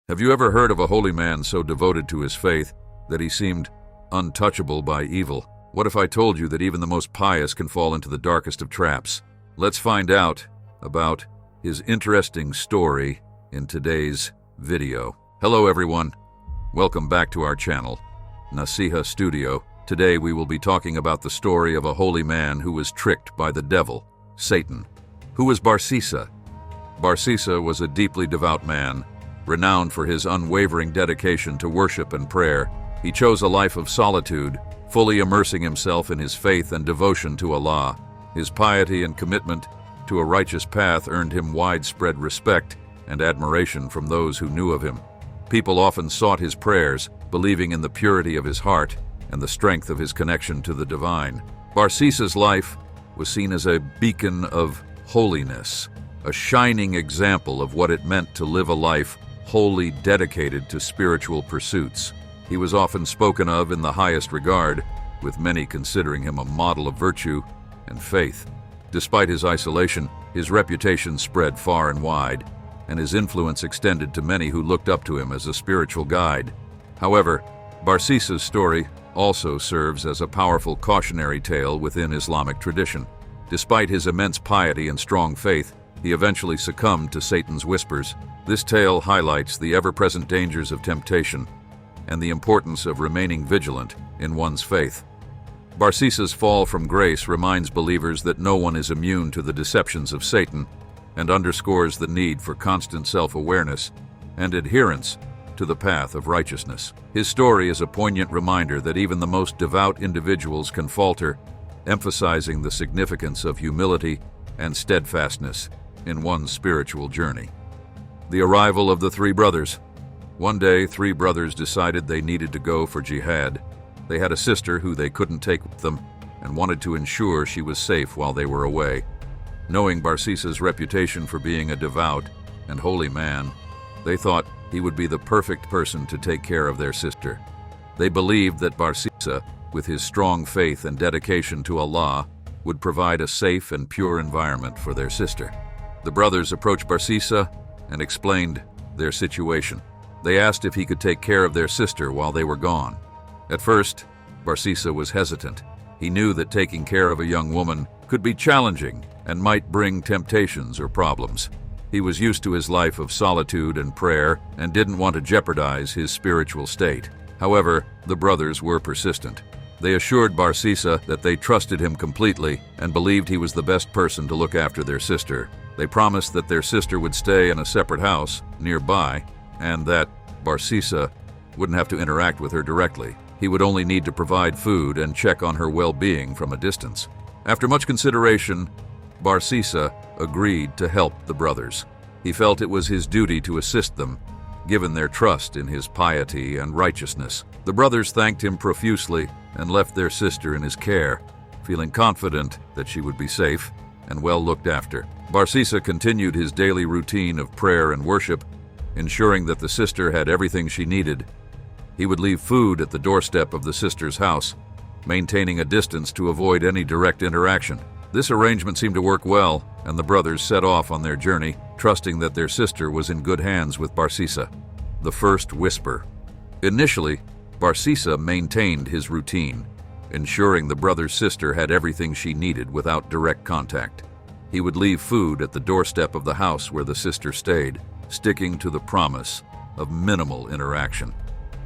Have you ever heard of a holy man so devoted to his faith that he seemed untouchable by evil? What if I told you that even the most pious can fall into the darkest of traps? Let's find out about his interesting story in today's video. Hello everyone, welcome back to our channel, Naseeha Studio. Today we will be talking about the story of a holy man who was tricked by the devil, Satan. Who was Barsisa? Barsisa was a deeply devout man, renowned for his unwavering dedication to worship and prayer. He chose a life of solitude, fully immersing himself in his faith and devotion to Allah. His piety and commitment to a righteous path earned him widespread respect and admiration from those who knew of him. People often sought his prayers, believing in the purity of his heart and the strength of his connection to the divine. Barsisa's life was seen as a beacon of holiness, a shining example of what it meant to live a life wholly dedicated to spiritual pursuits. He was often spoken of in the highest regard, with many considering him a model of virtue and faith. Despite his isolation, his reputation spread far and wide, and his influence extended to many who looked up to him as a spiritual guide. However, Barsisa's story also serves as a powerful cautionary tale within Islamic tradition. Despite his immense piety and strong faith, he eventually succumbed to Satan's whispers. This tale highlights the ever-present dangers of temptation and the importance of remaining vigilant in one's faith. Barsisa's fall from grace reminds believers that no one is immune to the deceptions of Satan and underscores the need for constant self-awareness and adherence to the path of righteousness. His story is a poignant reminder that even the most devout individuals can falter, emphasizing the significance of humility and steadfastness in one's spiritual journey. The arrival of the three brothers. One day, three brothers decided they needed to go for jihad. They had a sister who they couldn't take with them and wanted to ensure she was safe while they were away. Knowing Barsisa's reputation for being a devout and holy man, they thought he would be the perfect person to take care of their sister. They believed that Barsisa, with his strong faith and dedication to Allah, would provide a safe and pure environment for their sister. The brothers approached Barsisa and explained their situation. They asked if he could take care of their sister while they were gone. At first, Barsisa was hesitant. He knew that taking care of a young woman could be challenging and might bring temptations or problems. He was used to his life of solitude and prayer and didn't want to jeopardize his spiritual state. However, the brothers were persistent. They assured Barsisa that they trusted him completely and believed he was the best person to look after their sister. They promised that their sister would stay in a separate house nearby and that Barsisa wouldn't have to interact with her directly. He would only need to provide food and check on her well-being from a distance. After much consideration, Barsisa agreed to help the brothers. He felt it was his duty to assist them, given their trust in his piety and righteousness. The brothers thanked him profusely and left their sister in his care, feeling confident that she would be safe and well looked after. Barsisa continued his daily routine of prayer and worship, ensuring that the sister had everything she needed. He would leave food at the doorstep of the sister's house, maintaining a distance to avoid any direct interaction. This arrangement seemed to work well, and the brothers set off on their journey, trusting that their sister was in good hands with Barsisa. The first whisper. Initially, Barsisa maintained his routine, ensuring the brother's sister had everything she needed without direct contact. He would leave food at the doorstep of the house where the sister stayed, sticking to the promise of minimal interaction.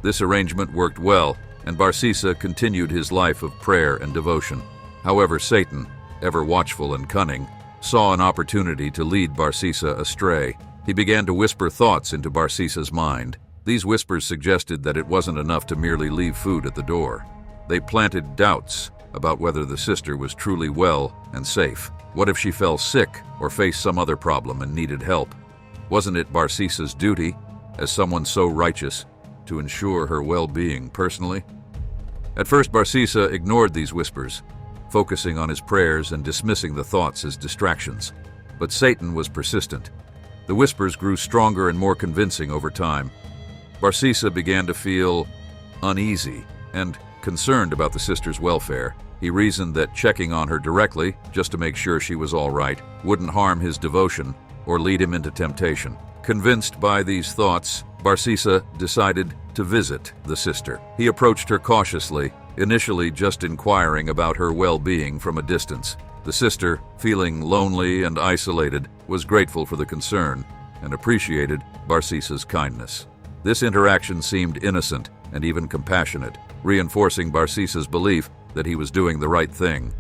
This arrangement worked well, and Barsisa continued his life of prayer and devotion. However, Satan, ever watchful and cunning, saw an opportunity to lead Barsisa astray. He began to whisper thoughts into Barsisa's mind. These whispers suggested that it wasn't enough to merely leave food at the door. They planted doubts about whether the sister was truly well and safe. What if she fell sick or faced some other problem and needed help? Wasn't it Barsisa's duty, as someone so righteous, to ensure her well-being personally? At first, Barsisa ignored these whispers, focusing on his prayers and dismissing the thoughts as distractions. But Satan was persistent. The whispers grew stronger and more convincing over time. Barsisa began to feel uneasy and concerned about the sister's welfare. He reasoned that checking on her directly, just to make sure she was all right, wouldn't harm his devotion or lead him into temptation. Convinced by these thoughts, Barsisa decided to visit the sister. He approached her cautiously, initially just inquiring about her well-being from a distance. The sister, feeling lonely and isolated, was grateful for the concern and appreciated Barsisa's kindness. This interaction seemed innocent and even compassionate, reinforcing Barsisa's belief that he was doing the right thing.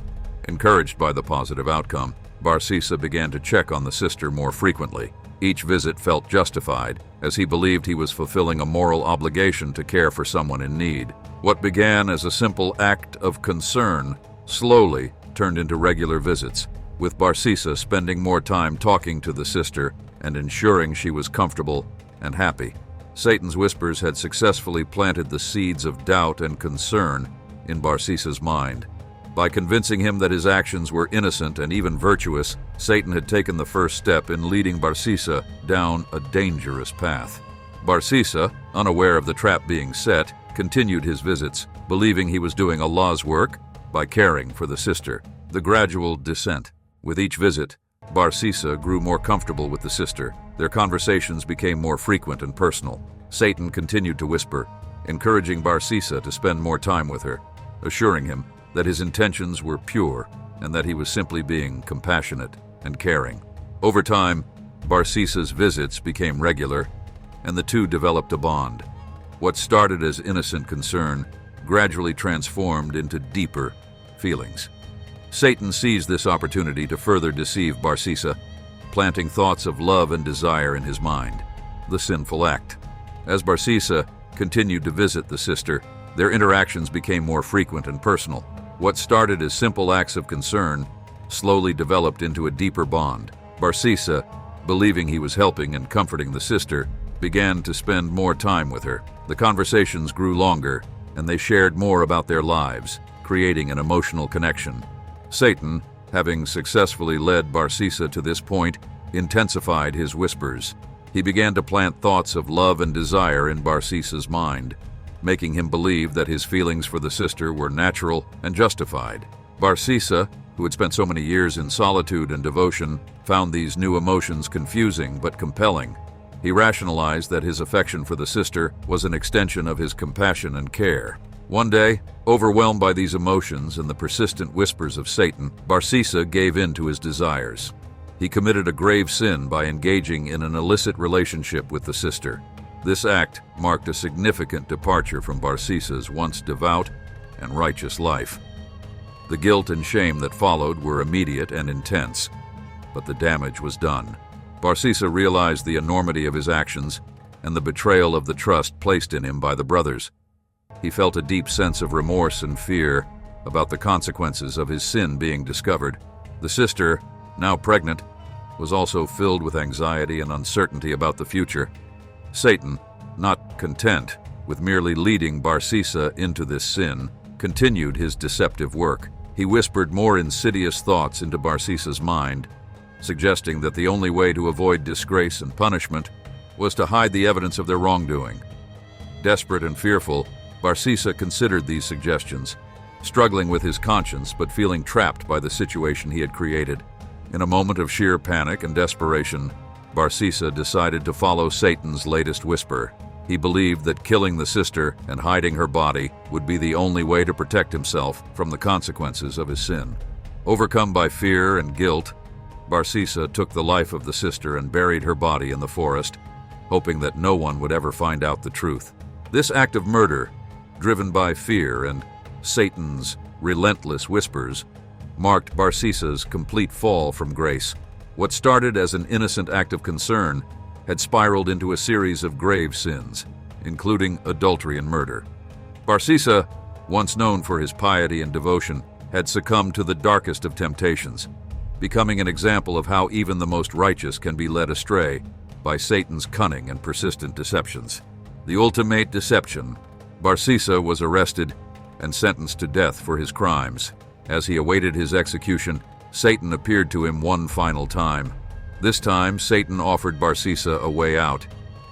Encouraged by the positive outcome, Barsisa began to check on the sister more frequently. Each visit felt justified, as he believed he was fulfilling a moral obligation to care for someone in need. What began as a simple act of concern slowly turned into regular visits, with Barsisa spending more time talking to the sister and ensuring she was comfortable and happy. Satan's whispers had successfully planted the seeds of doubt and concern in Barsisa's mind. By convincing him that his actions were innocent and even virtuous, Satan had taken the first step in leading Barsisa down a dangerous path. Barsisa, unaware of the trap being set, continued his visits, believing he was doing Allah's work by caring for the sister. The gradual descent. With each visit, Barsisa grew more comfortable with the sister. Their conversations became more frequent and personal. Satan continued to whisper, encouraging Barsisa to spend more time with her, assuring him that his intentions were pure and that he was simply being compassionate and caring. Over time, Barsisa's visits became regular, and the two developed a bond. What started as innocent concern gradually transformed into deeper feelings. Satan seized this opportunity to further deceive Barsisa, planting thoughts of love and desire in his mind. The sinful act. As Barsisa continued to visit the sister, their interactions became more frequent and personal. What started as simple acts of concern slowly developed into a deeper bond. Barsisa, believing he was helping and comforting the sister, began to spend more time with her. The conversations grew longer, and they shared more about their lives, creating an emotional connection. Satan, having successfully led Barsisa to this point, intensified his whispers. He began to plant thoughts of love and desire in Barsisa's mind, making him believe that his feelings for the sister were natural and justified. Barsisa, who had spent so many years in solitude and devotion, found these new emotions confusing but compelling. He rationalized that his affection for the sister was an extension of his compassion and care. One day, overwhelmed by these emotions and the persistent whispers of Satan, Barsisa gave in to his desires. He committed a grave sin by engaging in an illicit relationship with the sister. This act marked a significant departure from Barsisa's once devout and righteous life. The guilt and shame that followed were immediate and intense, but the damage was done. Barsisa realized the enormity of his actions and the betrayal of the trust placed in him by the brothers. He felt a deep sense of remorse and fear about the consequences of his sin being discovered. The sister, now pregnant, was also filled with anxiety and uncertainty about the future. Satan, not content with merely leading Barsisa into this sin, continued his deceptive work. He whispered more insidious thoughts into Barsisa's mind, suggesting that the only way to avoid disgrace and punishment was to hide the evidence of their wrongdoing. Desperate and fearful, Barsisa considered these suggestions, struggling with his conscience but feeling trapped by the situation he had created. In a moment of sheer panic and desperation, Barsisa decided to follow Satan's latest whisper. He believed that killing the sister and hiding her body would be the only way to protect himself from the consequences of his sin. Overcome by fear and guilt, Barsisa took the life of the sister and buried her body in the forest, hoping that no one would ever find out the truth. This act of murder, driven by fear and Satan's relentless whispers, marked Barsisa's complete fall from grace. What started as an innocent act of concern had spiraled into a series of grave sins, including adultery and murder. Barsisa, once known for his piety and devotion, had succumbed to the darkest of temptations, becoming an example of how even the most righteous can be led astray by Satan's cunning and persistent deceptions. The ultimate deception, Barsisa was arrested and sentenced to death for his crimes. As he awaited his execution, Satan appeared to him one final time. This time, Satan offered Barsisa a way out.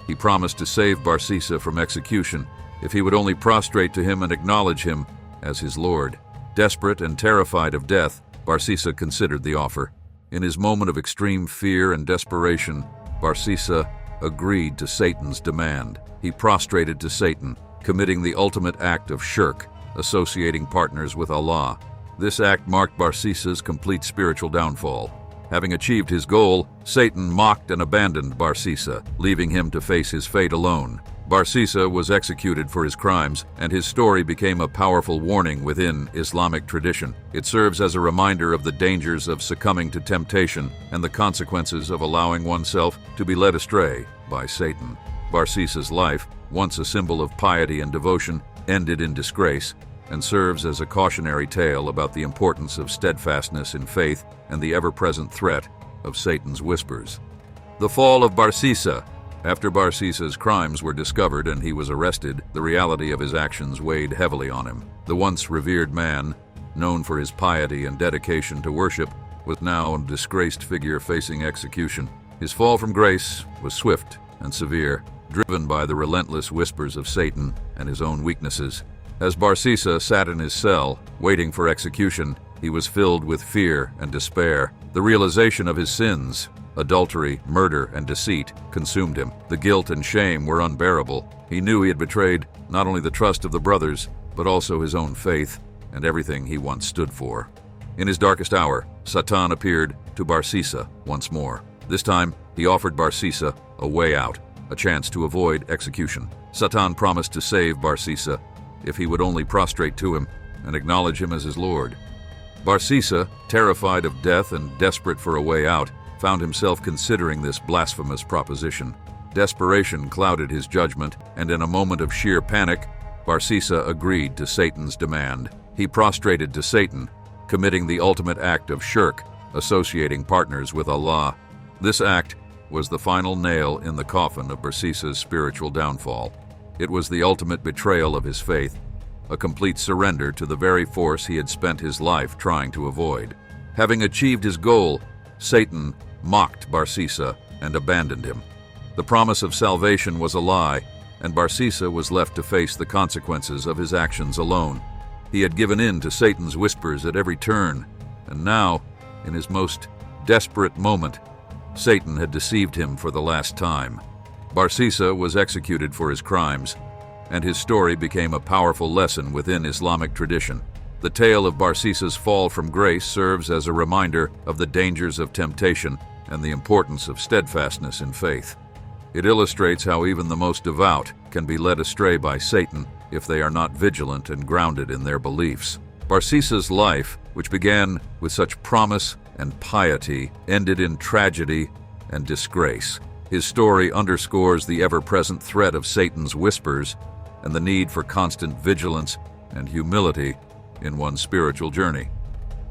He promised to save Barsisa from execution if he would only prostrate to him and acknowledge him as his Lord. Desperate and terrified of death, Barsisa considered the offer. In his moment of extreme fear and desperation, Barsisa agreed to Satan's demand. He prostrated to Satan, committing the ultimate act of shirk, associating partners with Allah. This act marked Barsisa's complete spiritual downfall. Having achieved his goal, Satan mocked and abandoned Barsisa, leaving him to face his fate alone. Barsisa was executed for his crimes, and his story became a powerful warning within Islamic tradition. It serves as a reminder of the dangers of succumbing to temptation and the consequences of allowing oneself to be led astray by Satan. Barsisa's life, once a symbol of piety and devotion, ended in disgrace, and serves as a cautionary tale about the importance of steadfastness in faith and the ever-present threat of Satan's whispers. The fall of Barsisa. After Barsisa's crimes were discovered and he was arrested, the reality of his actions weighed heavily on him. The once revered man, known for his piety and dedication to worship, was now a disgraced figure facing execution. His fall from grace was swift and severe, driven by the relentless whispers of Satan and his own weaknesses. As Barsisa sat in his cell, waiting for execution, he was filled with fear and despair. The realization of his sins, adultery, murder, and deceit, consumed him. The guilt and shame were unbearable. He knew he had betrayed not only the trust of the brothers, but also his own faith and everything he once stood for. In his darkest hour, Satan appeared to Barsisa once more. This time, he offered Barsisa a way out, a chance to avoid execution. Satan promised to save Barsisa if he would only prostrate to him and acknowledge him as his Lord. Barsisa, terrified of death and desperate for a way out, found himself considering this blasphemous proposition. Desperation clouded his judgment, and in a moment of sheer panic, Barsisa agreed to Satan's demand. He prostrated to Satan, committing the ultimate act of shirk, associating partners with Allah. This act was the final nail in the coffin of Barsisa's spiritual downfall. It was the ultimate betrayal of his faith, a complete surrender to the very force he had spent his life trying to avoid. Having achieved his goal, Satan mocked Barsisa and abandoned him. The promise of salvation was a lie, and Barsisa was left to face the consequences of his actions alone. He had given in to Satan's whispers at every turn, and now, in his most desperate moment, Satan had deceived him for the last time. Barsisa was executed for his crimes, and his story became a powerful lesson within Islamic tradition. The tale of Barsisa's fall from grace serves as a reminder of the dangers of temptation and the importance of steadfastness in faith. It illustrates how even the most devout can be led astray by Satan if they are not vigilant and grounded in their beliefs. Barsisa's life, which began with such promise and piety, ended in tragedy and disgrace. His story underscores the ever-present threat of Satan's whispers and the need for constant vigilance and humility in one's spiritual journey.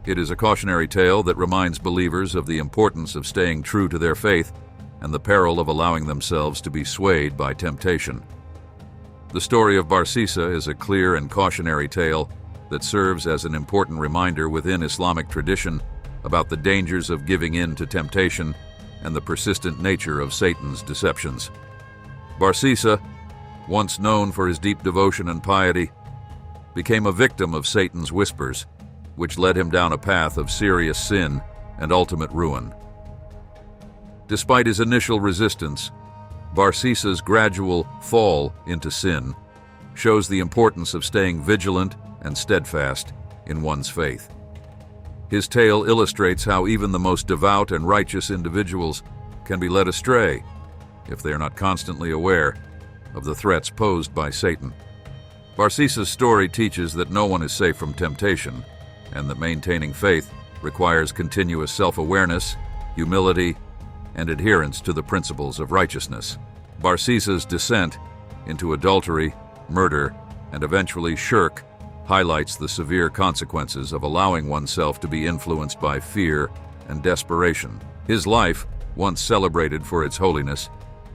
It is a cautionary tale that reminds believers of the importance of staying true to their faith and the peril of allowing themselves to be swayed by temptation. The story of Barsisa is a clear and cautionary tale that serves as an important reminder within Islamic tradition about the dangers of giving in to temptation and the persistent nature of Satan's deceptions. Barsisa, once known for his deep devotion and piety, became a victim of Satan's whispers, which led him down a path of serious sin and ultimate ruin. Despite his initial resistance, Barsisa's gradual fall into sin shows the importance of staying vigilant and steadfast in one's faith. His tale illustrates how even the most devout and righteous individuals can be led astray if they are not constantly aware of the threats posed by Satan. Barsisa's story teaches that no one is safe from temptation, and that maintaining faith requires continuous self-awareness, humility, and adherence to the principles of righteousness. Barsisa's descent into adultery, murder, and eventually shirk highlights the severe consequences of allowing oneself to be influenced by fear and desperation. His life, once celebrated for its holiness,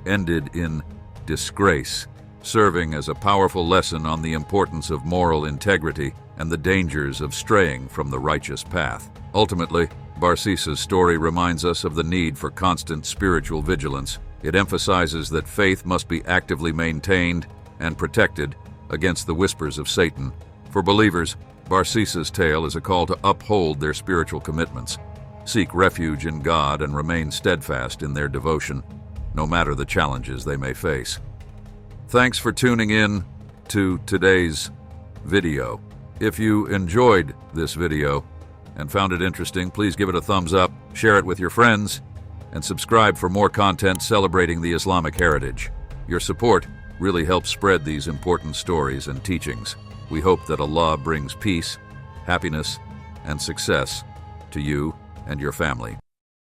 ended in disgrace, serving as a powerful lesson on the importance of moral integrity and the dangers of straying from the righteous path. Ultimately, Barsisa's story reminds us of the need for constant spiritual vigilance. It emphasizes that faith must be actively maintained and protected against the whispers of Satan. For believers, Barsisa's tale is a call to uphold their spiritual commitments, seek refuge in God, and remain steadfast in their devotion. no matter the challenges they may face. Thanks for tuning in to today's video. If you enjoyed this video and found it interesting, please give it a thumbs up, share it with your friends, and subscribe for more content celebrating the Islamic heritage. Your support really helps spread these important stories and teachings. We hope that Allah brings peace, happiness, and success to you and your family.